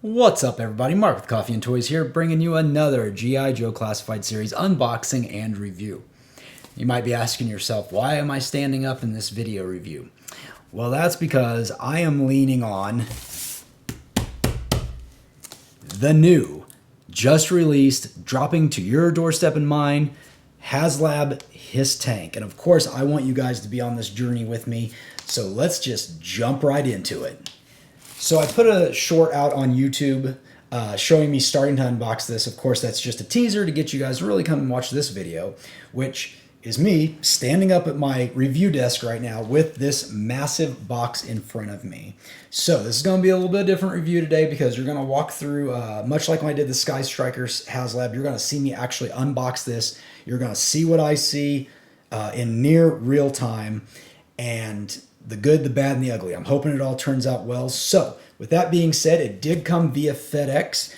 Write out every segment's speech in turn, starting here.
What's up, everybody? Mark with Coffee&Toys here, bringing you another G.I. Joe Classified Series unboxing and review. You might be asking yourself, why am I standing up in this video review? Well, that's because I am leaning on the new, just released, dropping to your doorstep and mine, HasLab HISS Tank. And of course, I want you guys to be on this journey with me, so let's just jump right into it. So I put a short out on YouTube showing me starting to unbox this. Of course, that's just a teaser to get you guys to really come and watch this video, which is me standing up at my review desk right now with this massive box in front of me. So this is going to be a little bit different review today because you're going to walk through, much like when I did the Sky Strikers HasLab, you're going to see me actually unbox this. You're going to see what I see in near real time, and the good, the bad, and the ugly. I'm hoping it all turns out well. So with that being said, it did come via FedEx,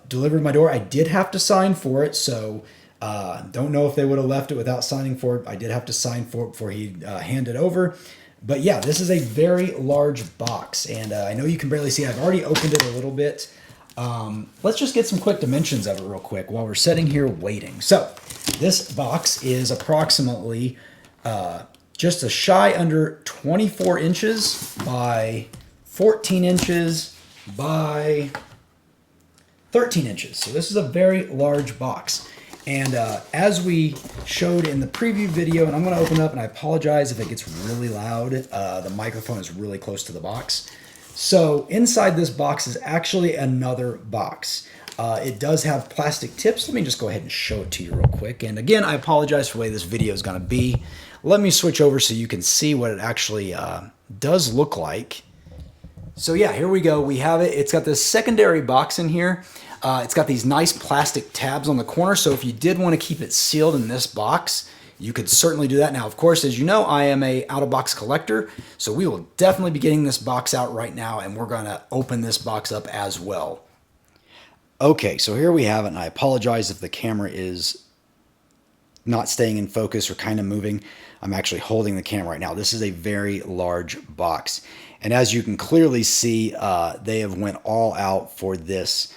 delivered to my door. I did have to sign for it, so don't know if they would have left it without signing for it. I did have to sign for it before he handed it over. But yeah, this is a very large box, and I know you can barely see it. I've already opened it a little bit. Let's just get some quick dimensions of it real quick while we're sitting here waiting. So this box is approximately just a shy under 24 inches by 14 inches by 13 inches. So this is a very large box. And as we showed in the preview video, and I'm going to open up, and I apologize if it gets really loud. The microphone is really close to the box. So inside this box is actually another box. It does have plastic tips. Let me just go ahead and show it to you real quick. And again, I apologize for the way this video is going to be. Let me switch over so you can see what it actually does look like. So yeah, here we go. We have it. It's got this secondary box in here. It's got these nice plastic tabs on the corner. So if you did want to keep it sealed in this box, you could certainly do that. Now, of course, as you know, I am a out-of-box collector. So we will definitely be getting this box out right now, and we're going to open this box up as well. Okay, so here we have it, and I apologize if the camera is not staying in focus or kind of moving. I'm actually holding the camera right now. This is a very large box. And as you can clearly see, they have went all out for this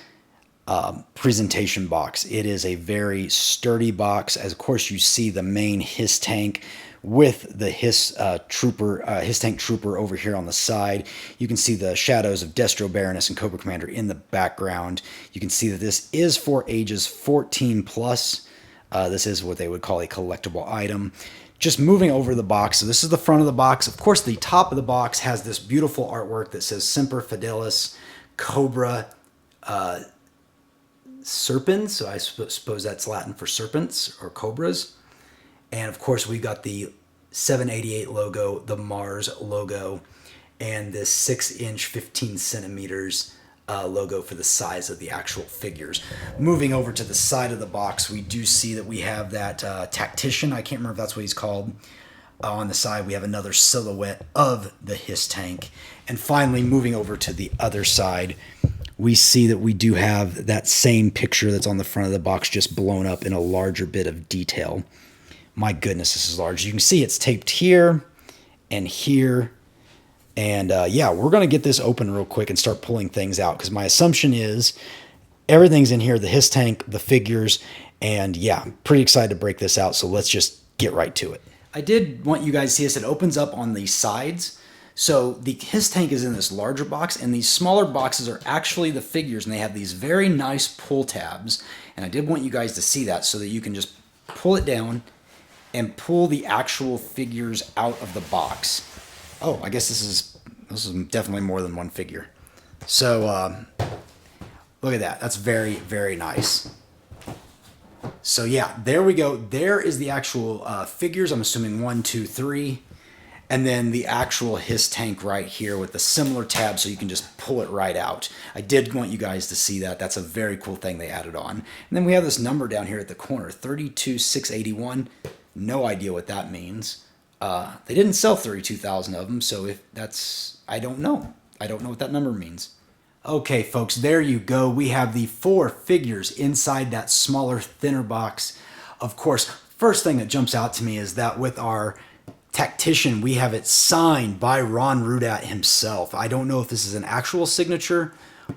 presentation box. It is a very sturdy box. As of course you see the main HISS tank with the HISS tank trooper over here on the side. You can see the shadows of Destro Baroness and Cobra Commander in the background. You can see that this is for ages 14 plus. This is what they would call a collectible item. Just moving over the box. So this is the front of the box. Of course, the top of the box has this beautiful artwork that says Semper Fidelis Cobra Serpens. So I suppose that's Latin for serpents or cobras. And of course, we got the 788 logo, the Mars logo, and this 6-inch, 15 centimeters logo for the size of the actual figures. Moving over to the side of the box, we do see that we have that Tactician. I can't remember if that's what he's called. On the side, we have another silhouette of the HISS tank. And finally, moving over to the other side, we see that we do have that same picture that's on the front of the box, just blown up in a larger bit of detail. My goodness, this is large. You can see it's taped here and here. And yeah, we're going to get this open real quick and start pulling things out, because my assumption is everything's in here, the HISS tank, the figures, and yeah, I'm pretty excited to break this out, so let's just get right to it. I did want you guys to see this. It opens up on the sides. So the HISS tank is in this larger box, and these smaller boxes are actually the figures, and they have these very nice pull tabs. And I did want you guys to see that so that you can just pull it down and pull the actual figures out of the box. Oh, I guess this is definitely more than one figure. So look at that. That's very, very nice. So yeah, there we go. There is the actual figures. I'm assuming 1, 2, 3. And then the actual HISS tank right here with the similar tab, so you can just pull it right out. I did want you guys to see that. That's a very cool thing they added on. And then we have this number down here at the corner, 32681. No idea what that means. They didn't sell 32,000 of them, so if that's, I don't know. I don't know what that number means. Okay, folks, there you go. We have the 4 figures inside that smaller, thinner box. Of course, first thing that jumps out to me is that with our Tactician, we have it signed by Ron Rudat himself. I don't know if this is an actual signature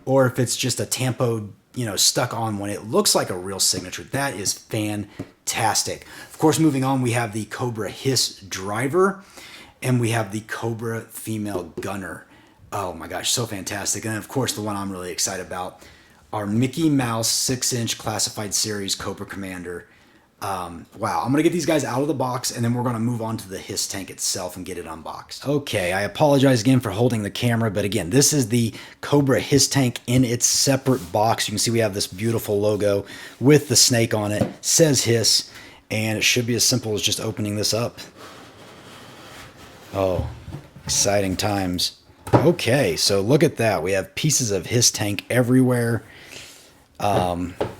or if it's just a tampo, you know, stuck on one. It looks like a real signature. That is fantastic. Of course, moving on, we have the Cobra HISS driver, and we have the Cobra female gunner. Oh my gosh, so fantastic. And of course, the one I'm really excited about, our Mickey Mouse 6-inch classified series Cobra Commander. Wow, I'm going to get these guys out of the box, and then we're going to move on to the HISS tank itself and get it unboxed. Okay, I apologize again for holding the camera, but again, this is the Cobra HISS tank in its separate box. You can see we have this beautiful logo with the snake on it, says HISS, and it should be as simple as just opening this up. Oh, exciting times. Okay, so look at that. We have pieces of HISS tank everywhere. I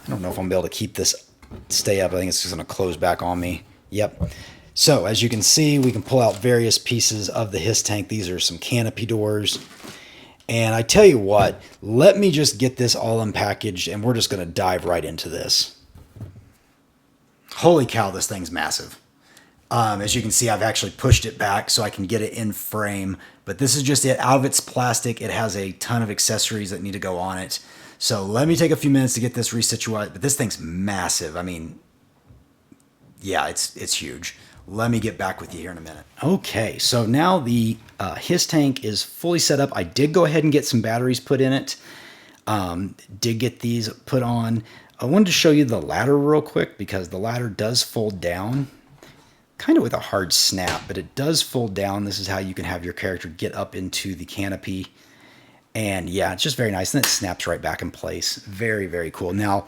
don't know if I'm going to be able to keep this stay up. I think it's just going to close back on me. Yep. So as you can see, we can pull out various pieces of the HISS tank. These are some canopy doors. And I tell you what, let me just get this all unpackaged, and we're just going to dive right into this. Holy cow, this thing's massive. As you can see, I've actually pushed it back so I can get it in frame. But this is just it out of its plastic. It has a ton of accessories that need to go on it. So let me take a few minutes to get this resituated. But this thing's massive. I mean, yeah, it's huge. Let me get back with you here in a minute. Okay, so now the HISS tank is fully set up. I did go ahead and get some batteries put in it. Did get these put on. I wanted to show you the ladder real quick because the ladder does fold down. Kind of with a hard snap, but it does fold down. This is how you can have your character get up into the canopy. And yeah, it's just very nice. And it snaps right back in place. Very, very cool. Now,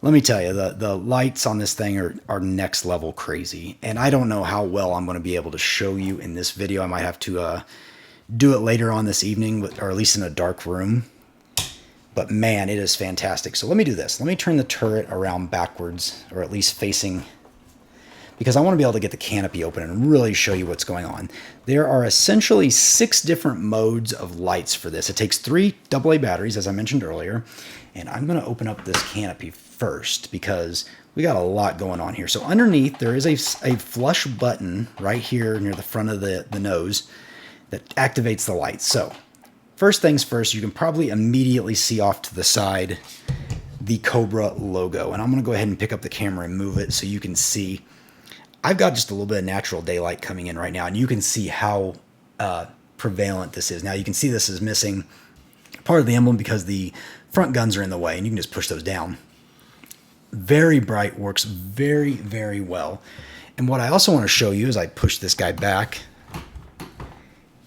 let me tell you, the lights on this thing are next level crazy. And I don't know how well I'm going to be able to show you in this video. I might have to do it later on this evening, or at least in a dark room. But man, it is fantastic. So let me do this. Let me turn the turret around backwards, or at least facing, because I want to be able to get the canopy open and really show you what's going on. There are essentially 6 different modes of lights for this. It takes 3 AA batteries, as I mentioned earlier. And I'm going to open up this canopy first because we got a lot going on here. So underneath, there is a flush button right here near the front of the nose that activates the lights. So first things first, you can probably immediately see off to the side the Cobra logo. And I'm going to go ahead and pick up the camera and move it so you can see. I've got just a little bit of natural daylight coming in right now, and you can see how prevalent this is. Now, you can see this is missing part of the emblem because the front guns are in the way, and you can just push those down. Very bright, works very, very well. And what I also want to show you as I push this guy back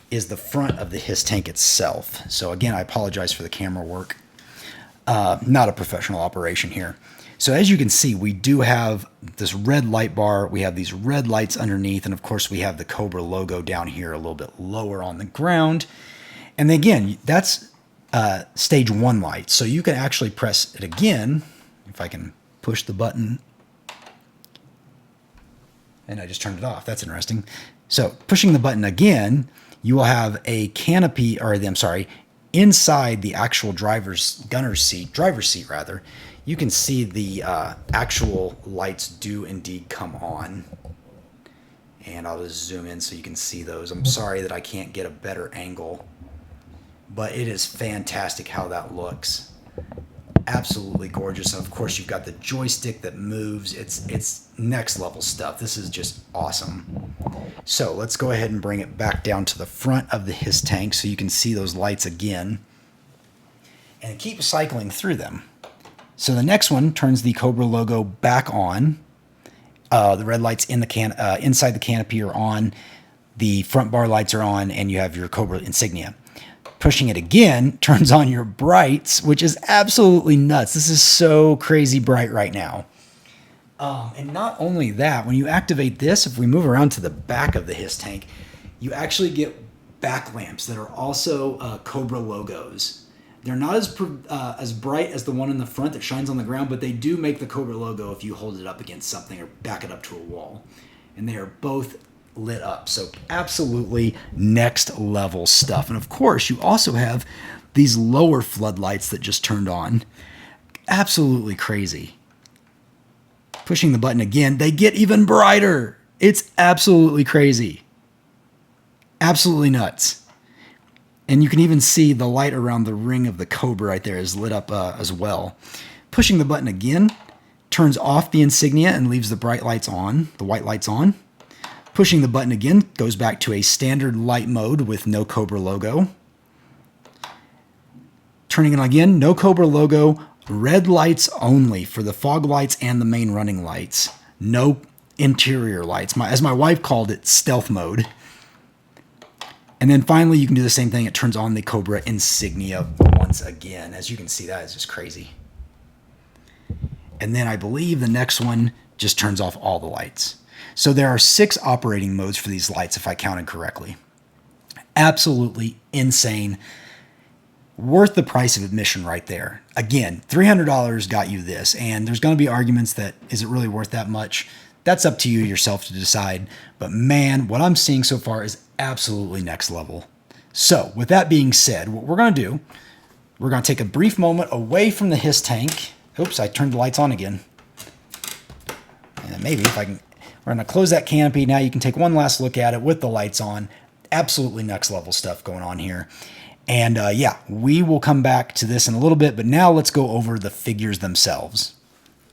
is the front of the HISS tank itself. So again, I apologize for the camera work. Not a professional operation here. So as you can see, we do have this red light bar. We have these red lights underneath. And of course, we have the Cobra logo down here a little bit lower on the ground. And again, that's stage 1 light. So you can actually press it again. If I can push the button. And I just turned it off. That's interesting. So pushing the button again, you will have a canopy, or I'm sorry, inside the actual driver's seat rather. You can see the actual lights do indeed come on. And I'll just zoom in so you can see those. I'm sorry that I can't get a better angle, but it is fantastic how that looks. Absolutely gorgeous. And of course, you've got the joystick that moves. It's next level stuff. This is just awesome. So let's go ahead and bring it back down to the front of the HISS tank so you can see those lights again. And keep cycling through them. So the next one turns the Cobra logo back on. The red lights in the inside the canopy are on. The front bar lights are on, and you have your Cobra insignia. Pushing it again turns on your brights, which is absolutely nuts. This is so crazy bright right now. And not only that, when you activate this, if we move around to the back of the HISS tank, you actually get back lamps that are also Cobra logos. They're not as bright as the one in the front that shines on the ground, but they do make the Cobra logo if you hold it up against something or back it up to a wall. And they are both lit up. So absolutely next level stuff. And of course, you also have these lower floodlights that just turned on. Absolutely crazy. Pushing the button again, they get even brighter. It's absolutely crazy. Absolutely nuts. And you can even see the light around the ring of the Cobra right there is lit up as well. Pushing the button again turns off the insignia and leaves the bright lights on, the white lights on. Pushing the button again goes back to a standard light mode with no Cobra logo. Turning it on again, no Cobra logo, red lights only for the fog lights and the main running lights. No interior lights, as my wife called it, stealth mode. And then finally, you can do the same thing. It turns on the Cobra insignia once again. As you can see, that is just crazy. And then I believe the next one just turns off all the lights. So there are 6 operating modes for these lights, if I counted correctly. Absolutely insane. Worth the price of admission right there. Again, $300 got you this, and there's going to be arguments that is it really worth that much? That's up to you yourself to decide. But man, what I'm seeing so far is absolutely next level. So with that being said, what we're going to do, we're going to take a brief moment away from the HISS tank. Oops, I turned the lights on again. And maybe if I can, we're going to close that canopy. Now you can take one last look at it with the lights on. Absolutely next level stuff going on here. And yeah, we will come back to this in a little bit, but now let's go over the figures themselves.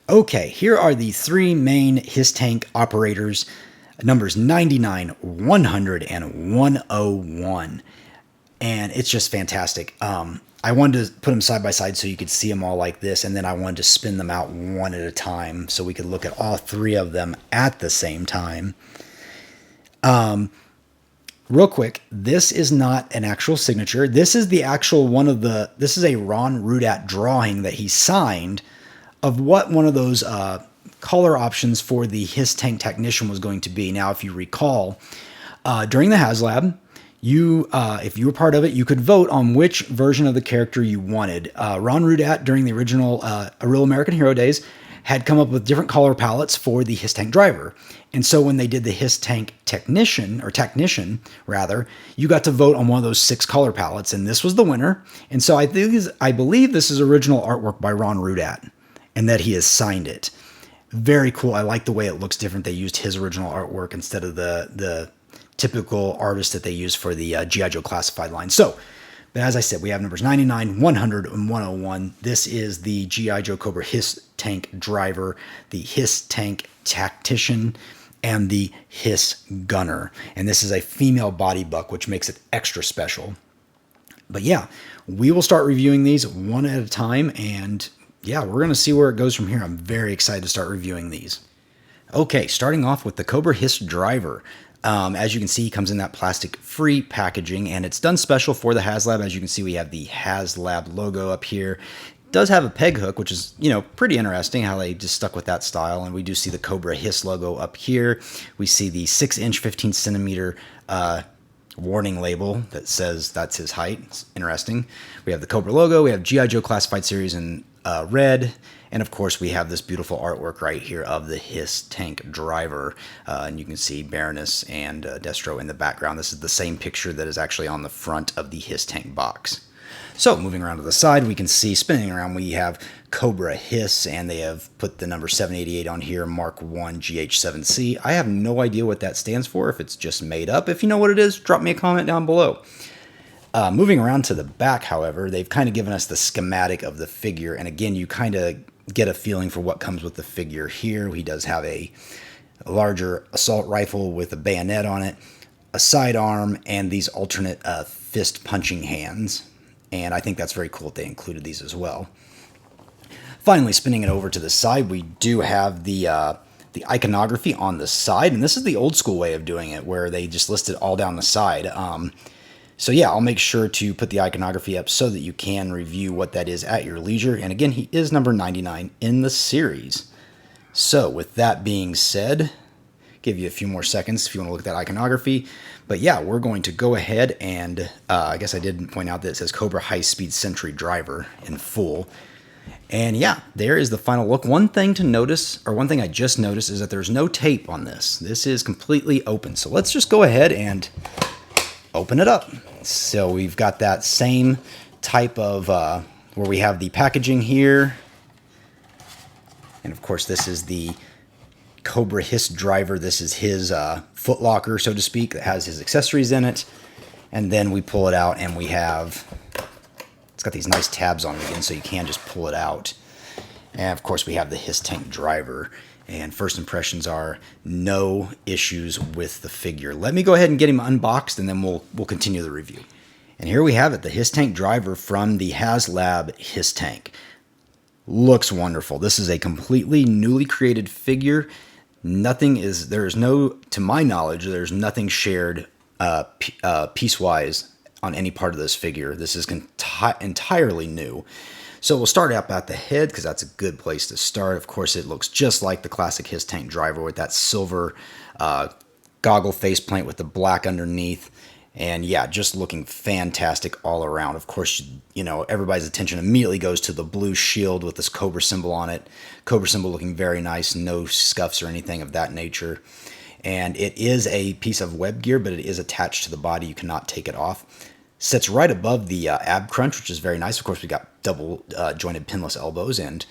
Okay, here are the 3 main HISS tank operators, numbers 99, 100, and 101. And it's just fantastic. I wanted to put them side by side so you could see them all like this, and then I wanted to spin them out one at a time so we could look at all 3 of them at the same time. Real quick, this is not an actual signature. This is the actual this is a Ron Rudat drawing that he signed of what one of those color options for the HISS Tank Technician was going to be. Now, if you recall, during the HasLab, if you were part of it, you could vote on which version of the character you wanted. Ron Rudat, during the original A Real American Hero days, had come up with different color palettes for the HISS Tank driver. And so when they did the HISS Tank Technician, you got to vote on one of those 6 color palettes, and this was the winner. And so I believe this is original artwork by Ron Rudat, and that he has signed it. Very cool. I like the way it looks different. They used his original artwork instead of the typical artist that they use for the G.I. Joe Classified line. So, but as I said, we have numbers 99, 100, and 101. This is the G.I. Joe Cobra HISS Tank driver, the HISS Tank Tactician, and the HISS Gunner. And this is a female body buck, which makes it extra special. But yeah, we will start reviewing these one at a time, and yeah, we're going to see where it goes from here. I'm very excited to start reviewing these. Okay, starting off with the Cobra HISS driver. As you can see, it comes in that plastic-free packaging, and it's done special for the HasLab. As you can see, we have the HasLab logo up here. It does have a peg hook, which is, pretty interesting how they just stuck with that style. And we do see the Cobra HISS logo up here. We see the 6-inch, 15-centimeter warning label that says that's his height. It's interesting. We have the Cobra logo. We have G.I. Joe Classified Series in red. And of course, we have this beautiful artwork right here of the HISS Tank driver. And you can see Baroness and Destro in the background. This is the same picture that is actually on the front of the HISS Tank box. So moving around to the side, we can see spinning around, we have Cobra HISS, and they have put the number 788 on here, Mark 1 GH7C. I have no idea what that stands for, if it's just made up. If you know what it is, drop me a comment down below. Moving around to the back, however, they've kind of given us the schematic of the figure. And again, you kind of get a feeling for what comes with the figure here. He does have a larger assault rifle with a bayonet on it, a sidearm, and these alternate fist punching hands. And I think that's very cool that they included these as well. Finally, spinning it over to the side, we do have the iconography on the side. And this is the old school way of doing it, where they just list it all down the side. So yeah, I'll make sure to put the iconography up so that you can review what that is at your leisure. And again, he is number 99 in the series. So with that being said, give you a few more seconds if you want to look at that iconography. But yeah, we're going to go ahead and I guess I didn't point out that it says Cobra High Speed Sentry driver in full. And yeah, there is the final look. One thing to notice, or one thing I just noticed, is that there's no tape on this. This is completely open. So let's just go ahead and open it up. So we've got that same type of, where we have the packaging here. And of course, this is the Cobra HISS driver. This is his foot locker, so to speak, that has his accessories in it. And then we pull it out and we have, it's got these nice tabs on it again, so you can just pull it out. And of course we have the HISS Tank driver. And first impressions are no issues with the figure. Let me go ahead and get him unboxed and then we'll continue the review. And here we have it, the HISS Tank driver from the HasLab HISS Tank. Looks wonderful. This is a completely newly created figure. There's no, to my knowledge, there's nothing shared piecewise on any part of this figure. This is entirely new. So we'll start up at the head because that's a good place to start. Of course, it looks just like the classic HISS Tank driver with that silver goggle faceplate with the black underneath. And yeah, just looking fantastic all around. Of course, you know, everybody's attention immediately goes to the blue shield with this Cobra symbol on it. Cobra symbol looking very nice, no scuffs or anything of that nature. And it is a piece of web gear, but it is attached to the body. You cannot take it off. Sits right above the ab crunch, which is very nice. Of course, we got double jointed pinless elbows, and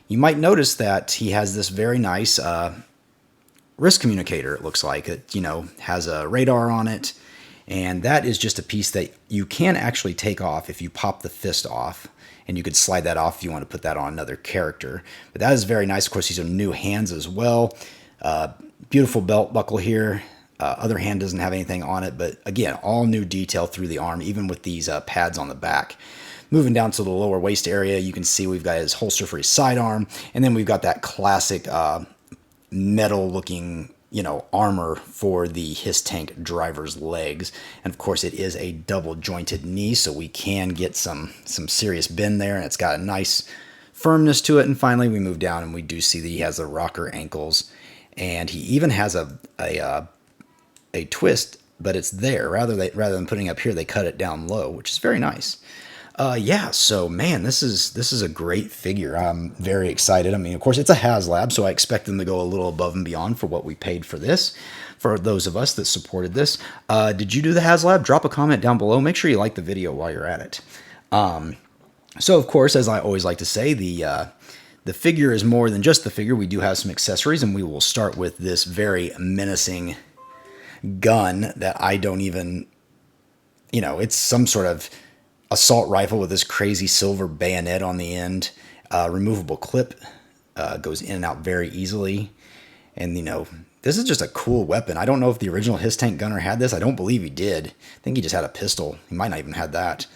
you might notice that he has this very nice wrist communicator. It looks like it, you know, has a radar on it, and that is just a piece that you can actually take off if you pop the fist off, and you could slide that off if you want to put that on another character. But that is very nice. Of course, these are new hands as well. Beautiful belt buckle here. Other hand doesn't have anything on it, but again, all new detail through the arm, even with these pads on the back. Moving down to the lower waist area, you can see we've got his holster for his sidearm, and then we've got that classic metal-looking, you know, armor for the HISS Tank driver's legs. And of course, it is a double-jointed knee, so we can get some serious bend there, and it's got a nice firmness to it. And finally, we move down, and we do see that he has the rocker ankles, and he even has a twist, but it's there. Rather than putting it up here, they cut it down low, which is very nice. Yeah, so man, this is a great figure. I'm very excited. I mean, of course, it's a HasLab, so I expect them to go a little above and beyond for what we paid for this. For those of us that supported this, did you do the HasLab? Drop a comment down below. Make sure you like the video while you're at it. So of course, as I always like to say, the figure is more than just the figure. We do have some accessories, and we will start with this very menacing gun that I don't even, you know, it's some sort of assault rifle with this crazy silver bayonet on the end. Removable clip, goes in and out very easily. And, you know, this is just a cool weapon. I don't know if the original HISS Tank gunner had this. I don't believe he did. I think he just had a pistol. He might not even had that.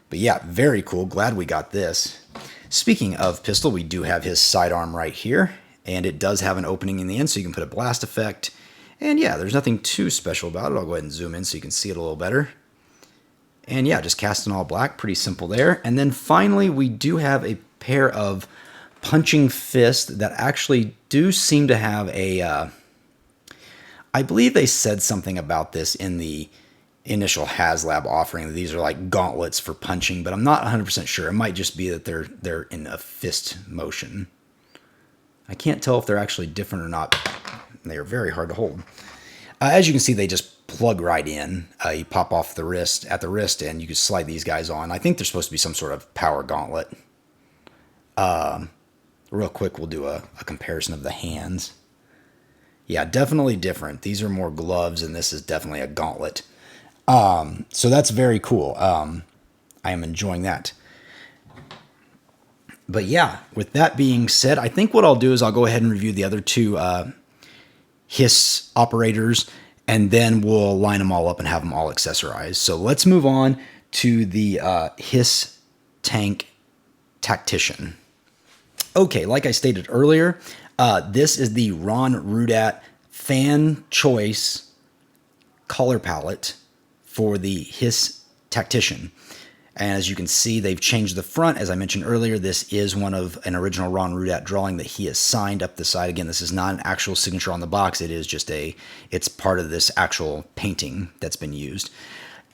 But yeah, very cool. Glad we got this. Speaking of pistol, we do have his sidearm right here. And it does have an opening in the end, so you can put a blast effect. And yeah, there's nothing too special about it. I'll go ahead and zoom in so you can see it a little better. And yeah, just cast in all black. Pretty simple there. And then finally, we do have a pair of punching fists that actually do seem to have a... I believe they said something about this in the initial HasLab offering. These are like gauntlets for punching, but I'm not 100% sure. It might just be that they're in a fist motion. I can't tell if they're actually different or not. They are very hard to hold. As you can see, they just plug right in. You pop off the wrist at the wrist, and you can slide these guys on. I think they're supposed to be some sort of power gauntlet. Real quick, we'll do a comparison of the hands. Yeah, definitely different. These are more gloves, and this is definitely a gauntlet. So that's very cool. I am enjoying that. But yeah, with that being said, I think what I'll do is I'll go ahead and review the other two HISS operators, and then we'll line them all up and have them all accessorized. So let's move on to the HISS Tank Tactician. Okay, like I stated earlier, this is the Ron Rudat fan choice color palette for the HISS Tactician. And as you can see, they've changed the front. As I mentioned earlier, this is one of an original Ron Rudat drawing that he has signed up the side. Again, this is not an actual signature on the box. It is just it's part of this actual painting that's been used.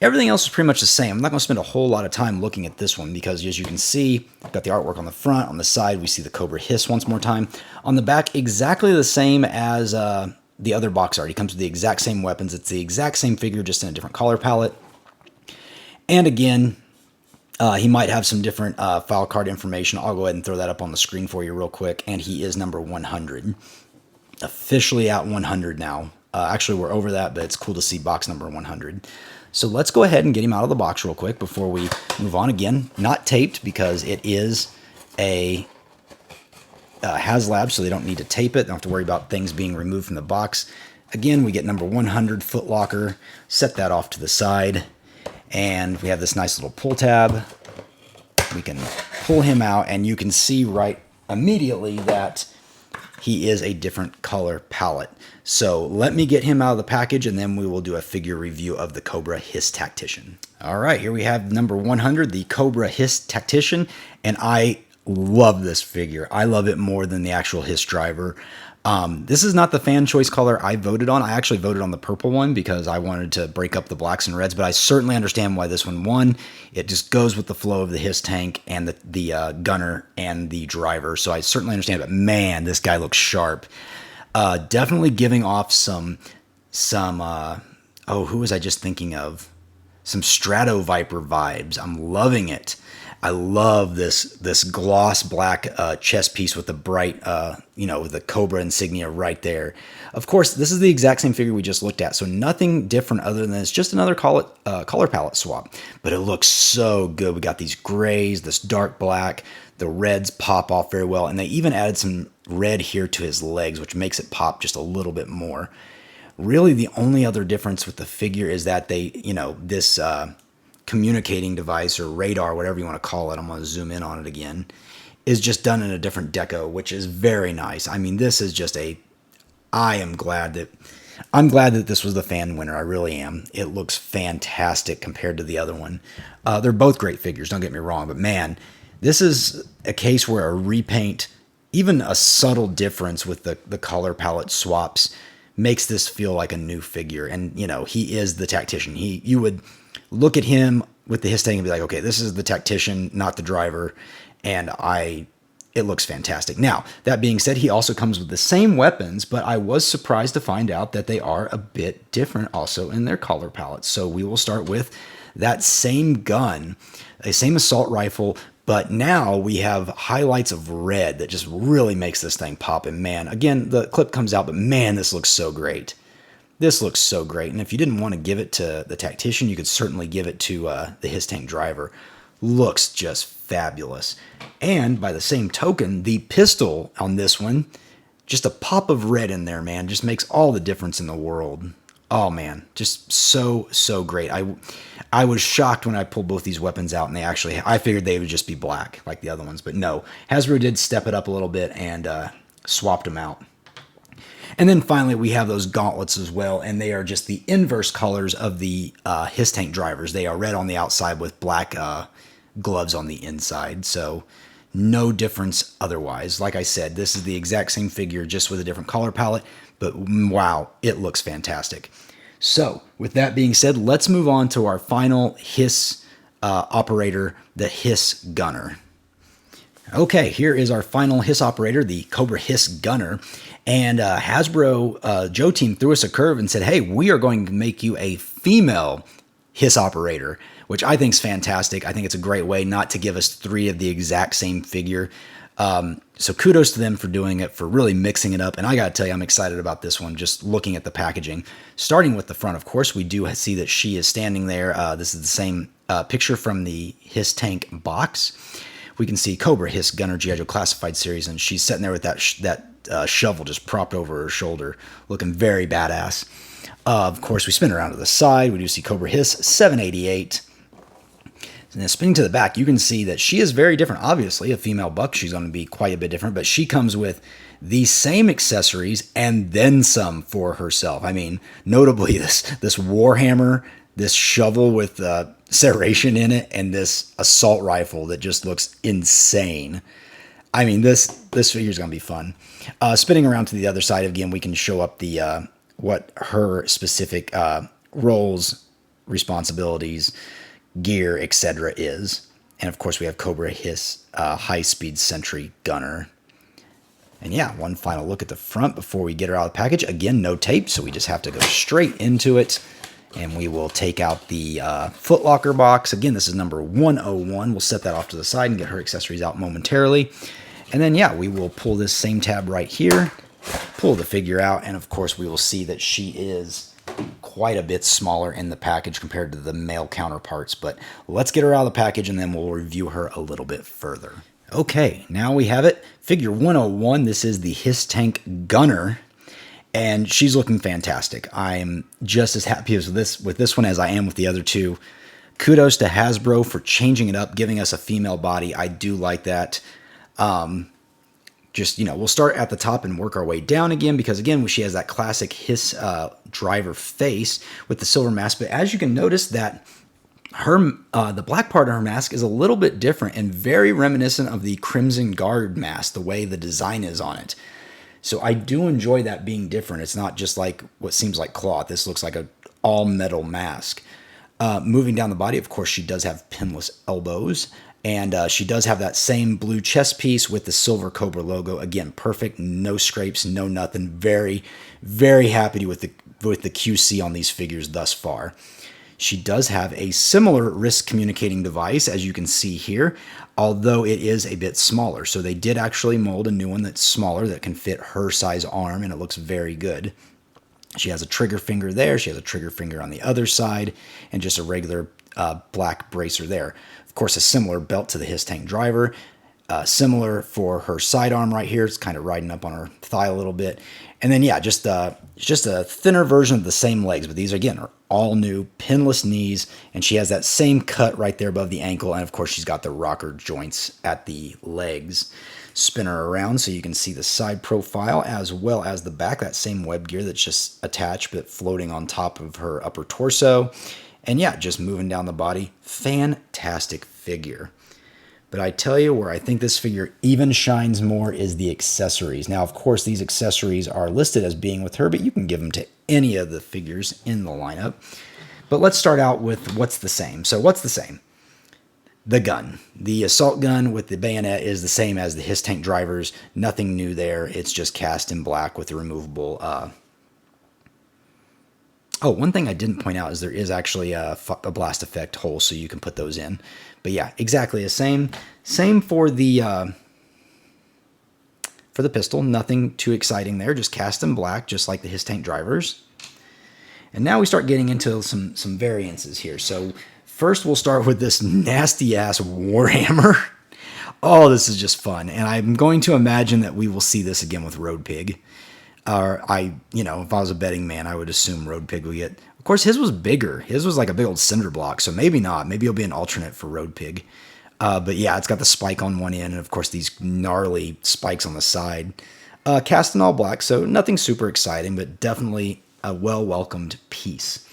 Everything else is pretty much the same. I'm not going to spend a whole lot of time looking at this one because, as you can see, I've got the artwork on the front. On the side, we see the Cobra HISS once more time. On the back, exactly the same as the other box art. He comes with the exact same weapons. It's the exact same figure, just in a different color palette. And again, he might have some different file card information. I'll go ahead and throw that up on the screen for you real quick. And he is number 100. Officially at 100 now. Actually, we're over that, but it's cool to see box number 100. So let's go ahead and get him out of the box real quick before we move on. Again, not taped because it is a HasLab, so they don't need to tape it. They don't have to worry about things being removed from the box. Again, we get number 100 foot locker. Set that off to the side. And we have this nice little pull tab. We can pull him out, and you can see right immediately that he is a different color palette. So let me get him out of the package, and then we will do a figure review of the Cobra HISS Tactician. All right, here we have number 100, the Cobra HISS Tactician, and I love this figure. I love it more than the actual HISS driver. This is not the fan choice color I voted on. I actually voted on the purple one because I wanted to break up the blacks and reds, but I certainly understand why this one won. It just goes with the flow of the HISS tank and the gunner and the driver, so I certainly understand. But man, this guy looks sharp. Definitely giving off some who was I just thinking of? Some Strato Viper vibes. I'm loving it. I love this gloss black chest piece with the bright, the Cobra insignia right there. Of course, this is the exact same figure we just looked at, so nothing different other than it's just another color palette swap. But it looks so good. We got these grays, this dark black, the reds pop off very well, and they even added some red here to his legs, which makes it pop just a little bit more. Really, the only other difference with the figure is that this communicating device or radar, whatever you want to call it, I'm going to zoom in on it again, is just done in a different deco, which is very nice. I mean, this is just I'm glad that this was the fan winner. I really am. It looks fantastic compared to the other one. They're both great figures, don't get me wrong, but man, this is a case where a repaint, even a subtle difference with the color palette swaps, makes this feel like a new figure. And, he is the Tactician. You would look at him with the HISS tank and be like, okay, this is the Tactician, not the driver. And it looks fantastic. Now, that being said, he also comes with the same weapons, but I was surprised to find out that they are a bit different also in their color palette. So we will start with that same gun, a same assault rifle, but now we have highlights of red that just really makes this thing pop. And man, again, the clip comes out, but man, this looks so great. This looks so great. And if you didn't want to give it to the Tactician, you could certainly give it to the HISS tank driver. Looks just fabulous. And by the same token, the pistol on this one, just a pop of red in there, man, just makes all the difference in the world. Oh man, just so great. I was shocked when I pulled both these weapons out, and I figured they would just be black like the other ones, but no. Hasbro did step it up a little bit and swapped them out. And then finally, we have those gauntlets as well, and they are just the inverse colors of the HISS tank drivers. They are red on the outside with black gloves on the inside, so no difference otherwise. Like I said, this is the exact same figure, just with a different color palette, but wow, it looks fantastic. So, with that being said, let's move on to our final HISS operator, the HISS Gunner. Okay, here is our final HISS operator, the Cobra HISS Gunner. And Hasbro Joe Team threw us a curve and said, hey, we are going to make you a female HISS operator, which I think is fantastic. I think it's a great way not to give us 3 of the exact same figure. So kudos to them for doing it, for really mixing it up. And I got to tell you, I'm excited about this one, just looking at the packaging. Starting with the front, of course, we do see that she is standing there. This is the same picture from the HISS tank box. We can see Cobra HISS Gunner G.I. Joe Classified Series, and she's sitting there with that shovel just propped over her shoulder, looking very badass. Of course, we spin around to the side. We do see Cobra HISS 788. And then spinning to the back, you can see that she is very different. Obviously, a female buck, she's going to be quite a bit different, but she comes with the same accessories and then some for herself. I mean, notably this Warhammer, this shovel with serration in it, and this assault rifle that just looks insane. I mean, this figure is going to be fun. Spinning around to the other side again, we can show up the what her specific roles, responsibilities, gear, etc. is. And of course, we have Cobra HISS high-speed sentry gunner. And yeah, one final look at the front before we get her out of the package. Again, no tape, so we just have to go straight into it. And we will take out the footlocker box. Again, this is number 101. We'll set that off to the side and get her accessories out momentarily. And then, yeah, we will pull this same tab right here, pull the figure out, and of course, we will see that she is quite a bit smaller in the package compared to the male counterparts. But let's get her out of the package and then we'll review her a little bit further. Okay, now we have it. Figure 101, this is the HISS Tank Gunner. And she's looking fantastic. I'm just as happy with this one as I am with the other two. Kudos to Hasbro for changing it up, giving us a female body. I do like that. Just, we'll start at the top and work our way down again because, again, she has that classic HISS driver face with the silver mask. But as you can notice that the black part of her mask is a little bit different and very reminiscent of the Crimson Guard mask, the way the design is on it. So I do enjoy that being different. It's not just like what seems like cloth. This looks like an all-metal mask. Moving down the body, of course, she does have pinless elbows. And she does have that same blue chest piece with the silver Cobra logo. Again, perfect, no scrapes, no nothing. Very, very happy with the QC on these figures thus far. She does have a similar wrist communicating device, as you can see here, although it is a bit smaller. So they did actually mold a new one that's smaller that can fit her size arm, and it looks very good. She has a trigger finger there. She has a trigger finger on the other side, and just a regular black bracer there. Of course, a similar belt to the HISS Tank driver. Similar for her sidearm right here. It's kind of riding up on her thigh a little bit. And then, yeah, just a thinner version of the same legs. But these, again, are all new, pinless knees. And she has that same cut right there above the ankle. And, of course, she's got the rocker joints at the legs. Spin her around so you can see the side profile as well as the back. That same web gear that's just attached but floating on top of her upper torso. And, yeah, just moving down the body. Fantastic figure. But I tell you where I think this figure even shines more is the accessories. Now, of course, these accessories are listed as being with her, but you can give them to any of the figures in the lineup. But let's start out with what's the same. So what's the same? The gun. The assault gun with the bayonet is the same as the HISS Tank drivers. Nothing new there. It's just cast in black with a removable... Oh, one thing I didn't point out is there is actually a blast effect hole, so you can put those in. But yeah, exactly the same. Same for the pistol. Nothing too exciting there. Just cast in black, just like the HISS Tank drivers. And now we start getting into some variances here. So first we'll start with this nasty-ass Warhammer. Oh, this is just fun. And I'm going to imagine that we will see this again with Road Pig. Or if I was a betting man, I would assume Road Pig will get... Of course, his was bigger. His was like a big old cinder block, so maybe not. Maybe it'll be an alternate for Road Pig. But yeah, it's got the spike on one end, and of course these gnarly spikes on the side. Cast in all black, so nothing super exciting, but definitely a well-welcomed piece.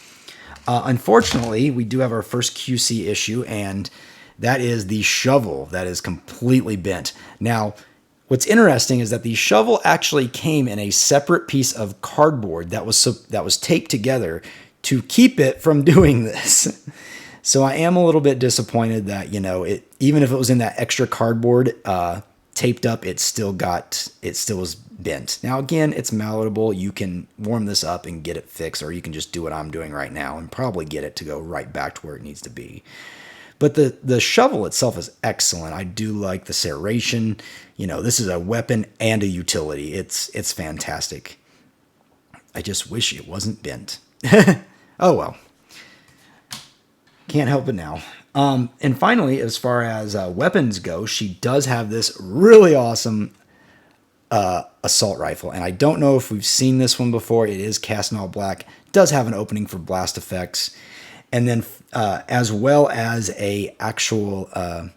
Unfortunately, we do have our first QC issue, and that is the shovel that is completely bent. Now... what's interesting is that the shovel actually came in a separate piece of cardboard that was taped together to keep it from doing this. So I am a little bit disappointed that, even if it was in that extra cardboard taped up, it still was bent. Now, again, it's malleable. You can warm this up and get it fixed, or you can just do what I'm doing right now and probably get it to go right back to where it needs to be. But the shovel itself is excellent. I do like the serration. This is a weapon and a utility. It's fantastic. I just wish it wasn't bent. Oh, well. Can't help it now. And finally, as far as weapons go, she does have this really awesome assault rifle. And I don't know if we've seen this one before. It is cast in all black. It does have an opening for blast effects. And then as well as a actual, what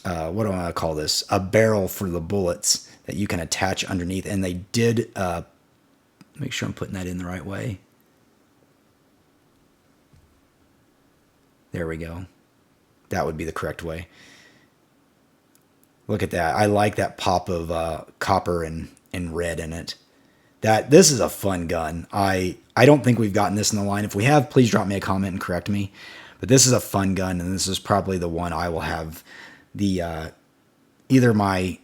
do I want to call this? A barrel for the bullets that you can attach underneath. And they did, make sure I'm putting that in the right way. There we go. That would be the correct way. Look at that. I like that pop of copper and red in it. This is a fun gun. I don't think we've gotten this in the line. If we have, please drop me a comment and correct me. But this is a fun gun, and this is probably the one I will have the either my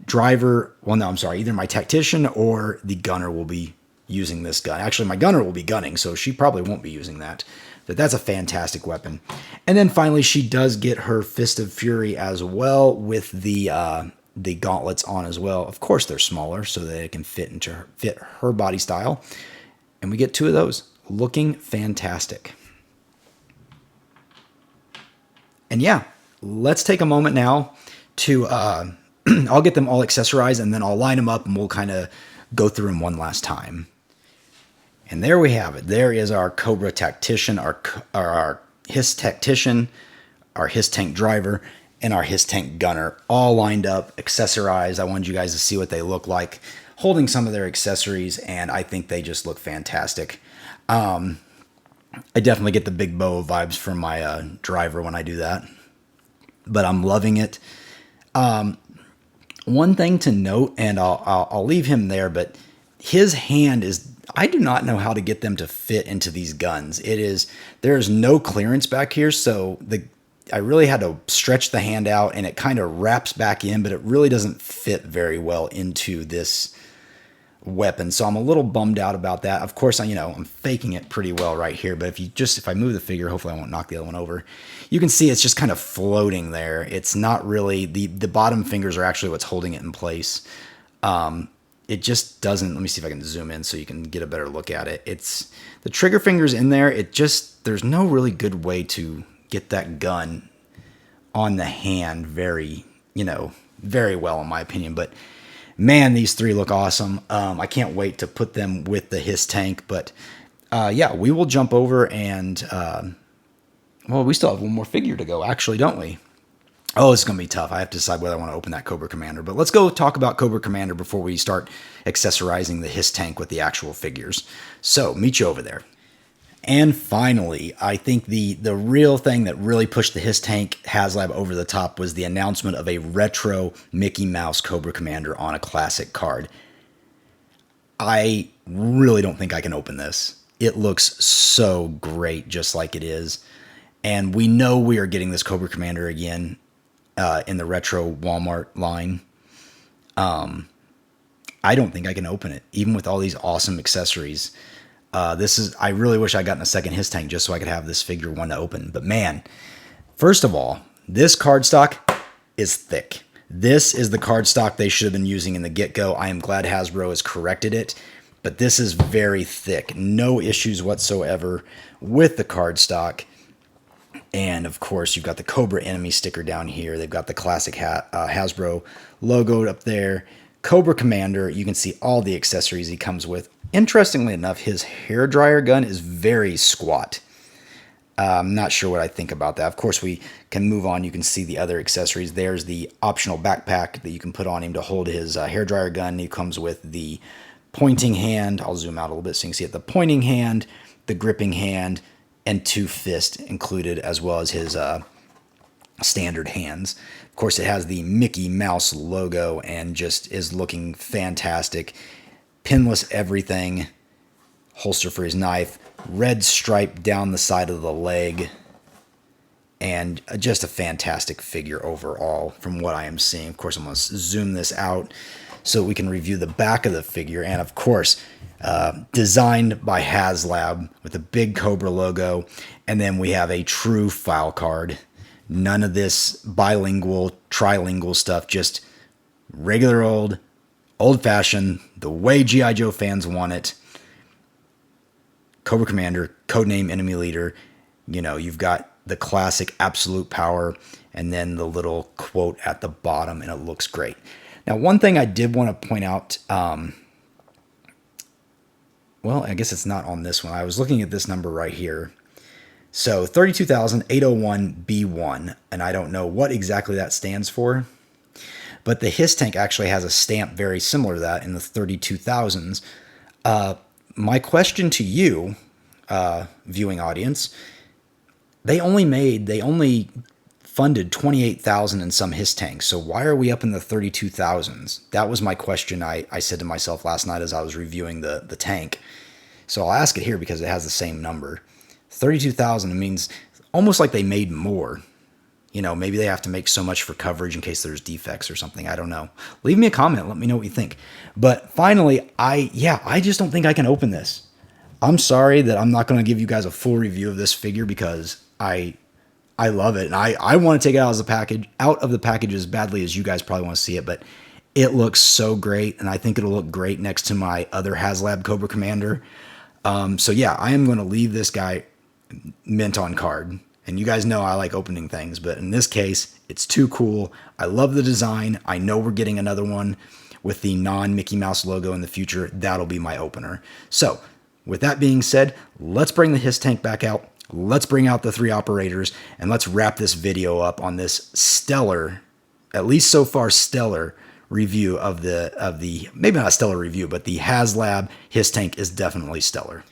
driver, either my tactician or the gunner will be using this gun. Actually, my gunner will be gunning, so she probably won't be using that. But that's a fantastic weapon. And then finally, she does get her Fist of Fury as well with the gauntlets on as well. Of course, they're smaller so that it can fit her body style. And we get 2 of those, looking fantastic. And yeah, let's take a moment now to, I'll get them all accessorized and then I'll line them up and we'll kind of go through them one last time. And there we have it. There is our Cobra Tactician, our HISS Tactician, our HISS Tank Driver, and our HISS Tank Gunner all lined up, accessorized. I wanted you guys to see what they look like, holding some of their accessories, and I think they just look fantastic. I definitely get the big bow vibes from my driver when I do that, but I'm loving it. One thing to note, and I'll leave him there, but his hand is, I do not know how to get them to fit into these guns. There is no clearance back here, so I really had to stretch the hand out and it kind of wraps back in, but it really doesn't fit very well into this weapon. So I'm a little bummed out about that. Of course, I'm faking it pretty well right here, but if I move the figure, hopefully I won't knock the other one over. You can see it's just kind of floating there. It's not really, the bottom fingers are actually what's holding it in place. It just doesn't, let me see if I can zoom in so you can get a better look at it. It's the trigger fingers in there. There's no really good way to get that gun on the hand very well in my opinion, but man, these 3 look awesome. I can't wait to put them with the HISS tank, but yeah, we will jump over and, well, we still have one more figure to go actually, don't we? Oh, it's going to be tough. I have to decide whether I want to open that Cobra Commander, but let's go talk about Cobra Commander before we start accessorizing the HISS tank with the actual figures. So meet you over there. And finally, I think the real thing that really pushed the HISS Tank HasLab over the top was the announcement of a retro Mickey Mouse Cobra Commander on a classic card. I really don't think I can open this. It looks so great just like it is. And we know we are getting this Cobra Commander again in the retro Walmart line. I don't think I can open it, even with all these awesome accessories. I really wish I gotten a second HISS tank just so I could have this figure one to open. But man, first of all, this cardstock is thick. This is the cardstock they should have been using in the get-go. I am glad Hasbro has corrected it, but this is very thick. No issues whatsoever with the cardstock. And of course, you've got the Cobra enemy sticker down here. They've got the classic Hasbro logo up there. Cobra Commander, you can see all the accessories he comes with. Interestingly enough, his hairdryer gun is very squat. I'm not sure what I think about that. Of course, we can move on. You can see the other accessories. There's the optional backpack that you can put on him to hold his hairdryer gun. He comes with the pointing hand. I'll zoom out a little bit so you can see it. The pointing hand, the gripping hand, and 2 fists included, as well as his standard hands. Of course, it has the Mickey Mouse logo and just is looking fantastic. Pinless everything. Holster for his knife. Red stripe down the side of the leg. And just a fantastic figure overall from what I am seeing. Of course, I'm going to zoom this out so we can review the back of the figure. And of course, designed by HasLab with a big Cobra logo. And then we have a true file card. None of this bilingual, trilingual stuff. Just regular old-fashioned, the way G.I. Joe fans want it. Cobra Commander, codename Enemy Leader. You've got the classic absolute power and then the little quote at the bottom, and it looks great. Now, one thing I did want to point out, well, I guess it's not on this one. I was looking at this number right here. So 32,801B1, and I don't know what exactly that stands for, but the HISS tank actually has a stamp very similar to that in the 32,000s. My question to you, viewing audience, they only funded 28,000 in some HISS tanks, so why are we up in the 32,000s? That was my question I said to myself last night as I was reviewing the tank. So I'll ask it here because it has the same number. 32,000 means almost like they made more. Maybe they have to make so much for coverage in case there's defects or something. I don't know. Leave me a comment. Let me know what you think. But finally, I just don't think I can open this. I'm sorry that I'm not going to give you guys a full review of this figure because I love it. And I want to take it out of the package as badly as you guys probably want to see it. But it looks so great. And I think it'll look great next to my other HasLab Cobra Commander. So yeah, I am going to leave this guy mint on card. And you guys know I like opening things, but in this case, it's too cool. I love the design. I know we're getting another one with the non-Mickey Mouse logo in the future. That'll be my opener. So with that being said, let's bring the HISS tank back out. Let's bring out the 3 operators, and let's wrap this video up on this stellar, at least so far stellar, review of the maybe not a stellar review, but the HasLab HISS tank is definitely stellar.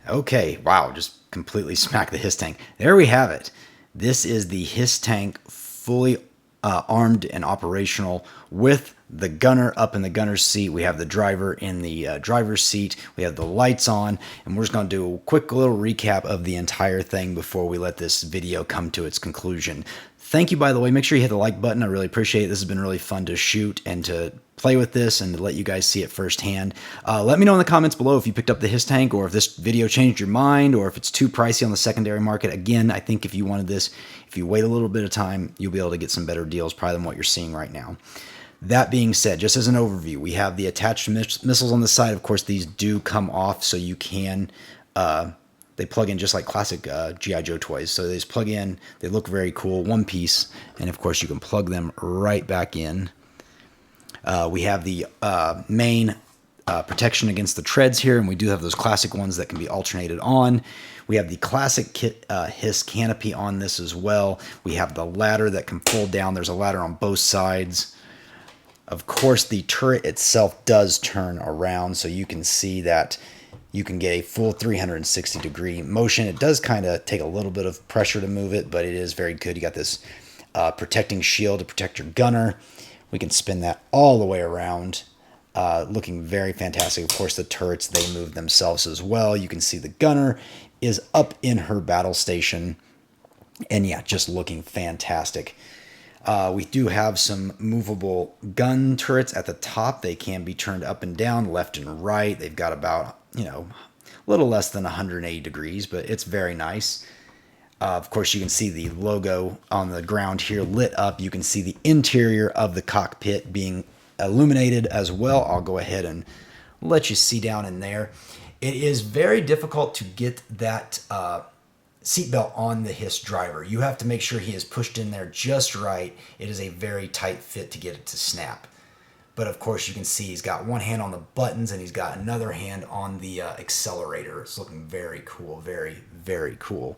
Okay, wow, just completely smacked the HISS tank. There we have it. This is the HISS tank fully armed and operational with the gunner up in the gunner's seat. We have the driver in the driver's seat. We have the lights on, and we're just going to do a quick little recap of the entire thing before we let this video come to its conclusion. Thank you, by the way. Make sure you hit the like button. I really appreciate it. This has been really fun to shoot and to play with this and to let you guys see it firsthand. Let me know in the comments below if you picked up the HISS tank, or if this video changed your mind, or if it's too pricey on the secondary market. Again, I think if you wanted this, if you wait a little bit of time, you'll be able to get some better deals probably than what you're seeing right now. That being said, just as an overview, we have the attached missiles on the side. Of course, these do come off, so you can... they plug in just like classic G.I. Joe toys. So they just plug in. They look very cool, one piece. And of course, you can plug them right back in. We have the main protection against the treads here. And we do have those classic ones that can be alternated on. We have the classic HISS canopy on this as well. We have the ladder that can fold down. There's a ladder on both sides. Of course, the turret itself does turn around. So you can see that you can get a full 360-degree motion. It does kind of take a little bit of pressure to move it, but it is very good. You got this protecting shield to protect your gunner. We can spin that all the way around, looking very fantastic. Of course, the turrets, they move themselves as well. You can see the gunner is up in her battle station, and yeah, just looking fantastic. We do have some movable gun turrets at the top. They can be turned up and down, left and right. They've got about, a little less than 180 degrees, but it's very nice. Of course, you can see the logo on the ground here lit up. You can see the interior of the cockpit being illuminated as well. I'll go ahead and let you see down in there. It is very difficult to get that seatbelt on the HISS driver. You have to make sure he is pushed in there just right. It is a very tight fit to get it to snap. But of course, you can see he's got one hand on the buttons and he's got another hand on the accelerator. It's looking very cool, very, very cool.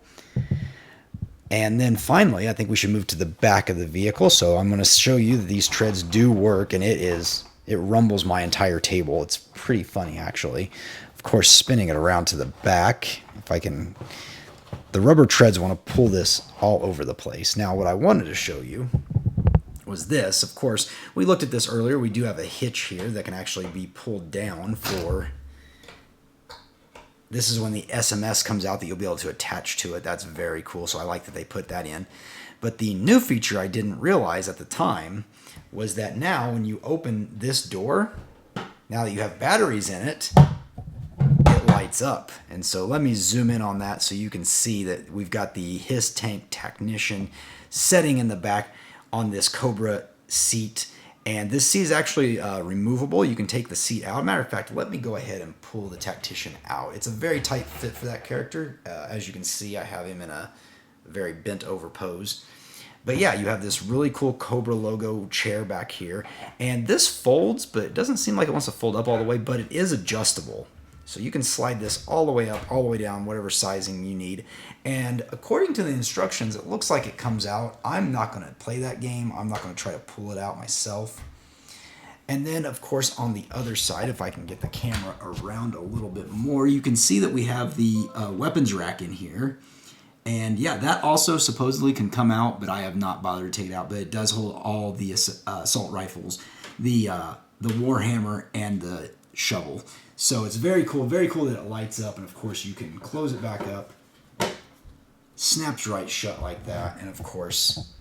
And then finally, I think we should move to the back of the vehicle. So I'm going to show you that these treads do work, and it rumbles my entire table. It's pretty funny, actually. Of course, spinning it around to the back, if I can... The rubber treads want to pull this all over the place. Now, what I wanted to show you was this. Of course, we looked at this earlier. We do have a hitch here that can actually be pulled down for... This is when the SMS comes out that you'll be able to attach to it. That's very cool, so I like that they put that in. But the new feature I didn't realize at the time was that now when you open this door, now that you have batteries in it, it lights up. And so let me zoom in on that so you can see that we've got the HISS Tank Tactician setting in the back on this Cobra seat. And this seat is actually removable. You can take the seat out. Matter of fact, let me go ahead and pull the Tactician out. It's a very tight fit for that character. As you can see, I have him in a very bent over pose. But yeah, you have this really cool Cobra logo chair back here. And this folds, but it doesn't seem like it wants to fold up all the way, but it is adjustable. So you can slide this all the way up, all the way down, whatever sizing you need. And according to the instructions, it looks like it comes out. I'm not going to play that game. I'm not going to try to pull it out myself. And then, of course, on the other side, if I can get the camera around a little bit more, you can see that we have the weapons rack in here. And yeah, that also supposedly can come out, but I have not bothered to take it out. But it does hold all the assault rifles, the Warhammer, and the shovel. So it's very cool that it lights up, and of course you can close it back up, snaps right shut like that, and of course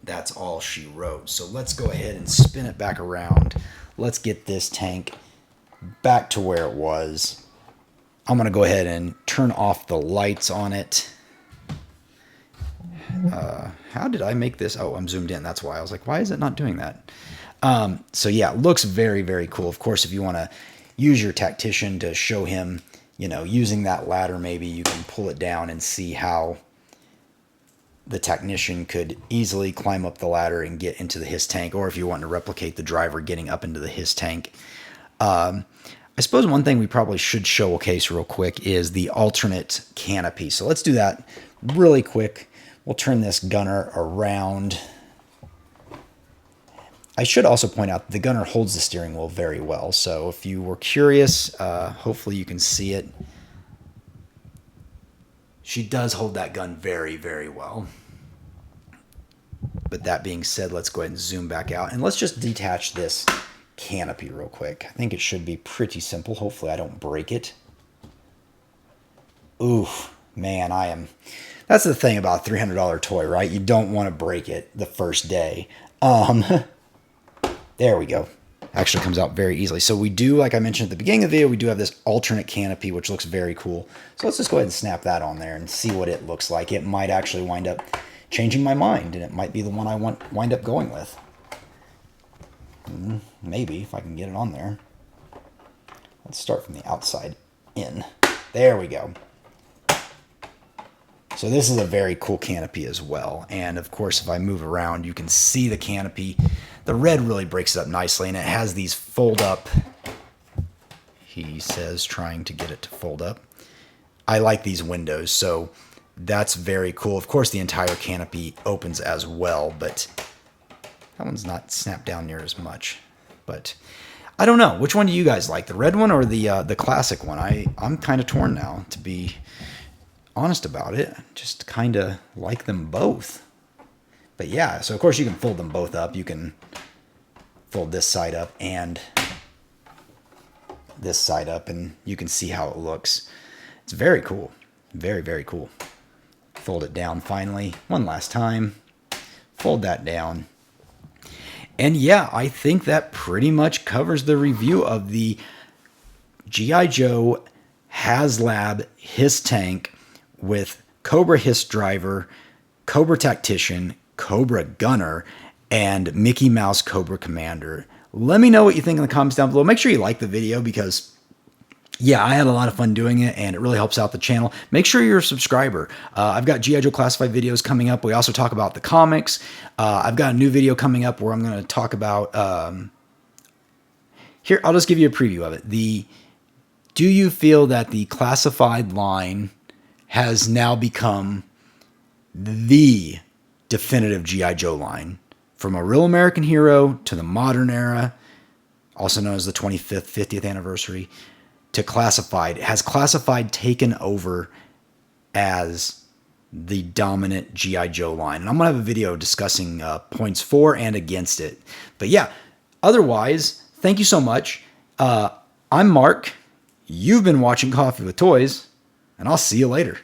that's all she wrote. So let's go ahead and spin it back around. Let's get this tank back to where it was. I'm going to go ahead and turn off the lights on it. How did I make this? Oh, I'm zoomed in. That's why. I was like, why is it not doing that? So yeah, it looks very, very cool. Of course, if you want to use your Tactician to show him, you know, using that ladder. Maybe you can pull it down and see how the Technician could easily climb up the ladder and get into the HISS tank, or if you want to replicate the driver getting up into the HISS tank. I suppose one thing we probably should showcase real quick is the alternate canopy. So let's do that really quick. We'll turn this gunner around. I should also point out the gunner holds the steering wheel very well. So if you were curious, hopefully you can see it. She does hold that gun very, very well. But that being said, let's go ahead and zoom back out. And let's just detach this canopy real quick. I think it should be pretty simple. Hopefully I don't break it. Oof, man, that's the thing about a $300 toy, right? You don't want to break it the first day. There we go. Actually comes out very easily. So we do, like I mentioned at the beginning of the video, we do have this alternate canopy, which looks very cool. So let's just go ahead and snap that on there and see what it looks like. It might actually wind up changing my mind, and it might be the one I wind up going with. Maybe, if I can get it on there. Let's start from the outside in. There we go. So this is a very cool canopy as well. And of course, if I move around, you can see the canopy. The red really breaks it up nicely, and it has these fold up. He says, trying to get it to fold up. I like these windows, so that's very cool. Of course, the entire canopy opens as well, but that one's not snapped down near as much. But I don't know. Which one do you guys like? The red one or the classic one? I'm kind of torn now, to be honest about it. Just kind of like them both. But yeah, so of course you can fold them both up. You can fold this side up and this side up, and you can see how it looks. It's very cool. Very, very cool. Fold it down finally. One last time. Fold that down. And yeah, I think that pretty much covers the review of the G.I. Joe HasLab HISS Tank with Cobra HISS Driver, Cobra Tactician, Cobra Gunner, and Mickey Mouse Cobra Commander. Let me know what you think in the comments down below. Make sure you like the video because, yeah, I had a lot of fun doing it, and it really helps out the channel. Make sure you're a subscriber. I've got G.I. Joe Classified videos coming up. We also talk about the comics. I've got a new video coming up where I'm going to talk about... here, I'll just give you a preview of it. Do you feel that the classified line has now become the definitive G.I. Joe line? From a real American hero to the modern era, also known as the 25th, 50th anniversary, to classified. Has classified taken over as the dominant G.I. Joe line? And I'm going to have a video discussing points for and against it. But yeah, otherwise, thank you so much. I'm Mark. You've been watching Coffee with Toys, and I'll see you later.